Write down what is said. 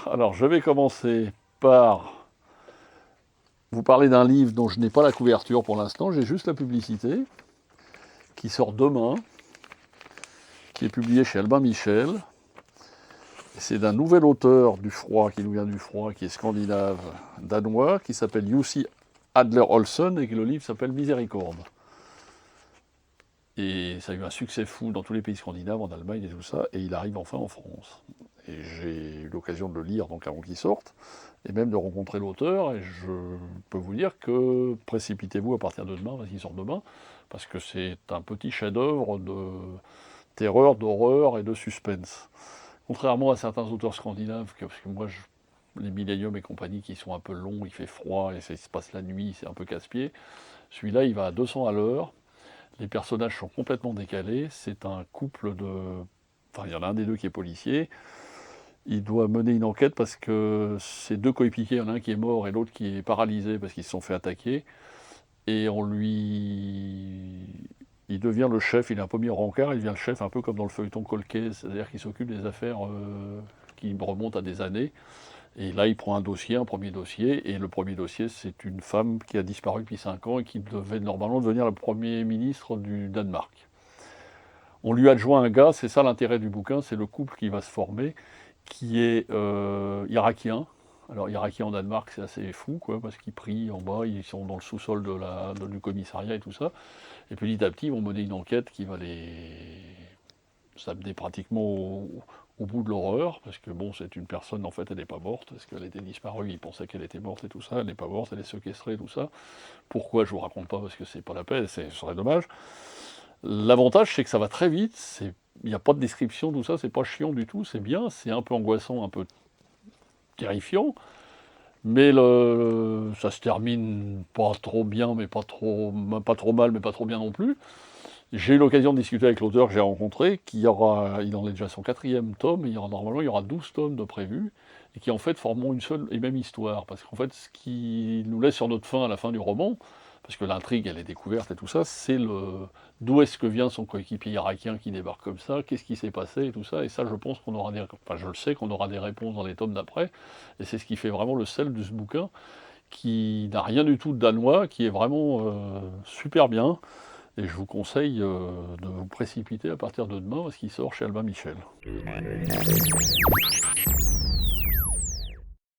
Alors, je vais commencer par vous parler d'un livre dont je n'ai pas la couverture pour l'instant, j'ai juste la publicité, qui sort demain, qui est publié chez Albin Michel. C'est d'un nouvel auteur du froid, qui nous vient du froid, qui est scandinave, danois, qui s'appelle Jussi Adler-Olsen, et que le livre s'appelle Miséricorde. Et ça a eu un succès fou dans tous les pays scandinaves, en Allemagne et tout ça, et il arrive enfin en France. Et j'ai eu l'occasion de le lire donc avant qu'il sorte, et même de rencontrer l'auteur, et je peux vous dire que précipitez-vous à partir de demain, parce qu'il sort demain, parce que c'est un petit chef-d'œuvre de terreur, d'horreur et de suspense. Contrairement à certains auteurs scandinaves, parce que moi, les Millennium et compagnie qui sont un peu longs, il fait froid, et ça se passe la nuit, c'est un peu casse-pied, celui-là, il va à 200 à l'heure, les personnages sont complètement décalés, c'est un couple de... Enfin, il y en a un des deux qui est policier, il doit mener une enquête parce que ses deux coéquipiers, il y en a un qui est mort et l'autre qui est paralysé parce qu'ils se sont fait attaquer, et on lui... Il devient le chef, il est un peu mis en rencard, il devient le chef un peu comme dans le feuilleton Colquet, c'est-à-dire qu'il s'occupe des affaires qui remontent à des années. Et là, il prend un dossier, un premier dossier, et le premier dossier, c'est une femme qui a disparu depuis 5 ans et qui devait normalement devenir le Premier ministre du Danemark. On lui adjoint un gars, c'est ça l'intérêt du bouquin, c'est le couple qui va se former, qui est irakien. Alors, irakien en Danemark, c'est assez fou, quoi, parce qu'ils prient en bas, ils sont dans le sous-sol du commissariat et tout ça. Et petit à petit, ils vont mener une enquête qui va les s'amener pratiquement au bout de l'horreur, parce que bon, c'est une personne, en fait, elle n'est pas morte, parce qu'elle était disparue, ils pensaient qu'elle était morte et tout ça, elle n'est pas morte, elle est séquestrée et tout ça. Pourquoi, je vous raconte pas, parce que c'est pas la peine, ce serait dommage. L'avantage, c'est que ça va très vite, il n'y a pas de description, tout ça, c'est pas chiant du tout, c'est bien, c'est un peu angoissant, un peu terrifiant, mais ça se termine pas trop bien, mais pas trop mal, mais pas trop bien non plus. J'ai eu l'occasion de discuter avec l'auteur que j'ai rencontré, il en est déjà à son 4e tome, et normalement il y aura 12 tomes de prévus, et qui en fait formeront une seule et même histoire. Parce qu'en fait, ce qui nous laisse sur notre faim à la fin du roman, parce que l'intrigue elle est découverte et tout ça, c'est d'où est-ce que vient son coéquipier irakien qui débarque comme ça, qu'est-ce qui s'est passé et tout ça, et ça je pense qu'on aura je le sais qu'on aura des réponses dans les tomes d'après, et c'est ce qui fait vraiment le sel de ce bouquin, qui n'a rien du tout de danois, qui est vraiment super bien. Et je vous conseille de vous précipiter à partir de demain parce qu'il sort chez Albin Michel.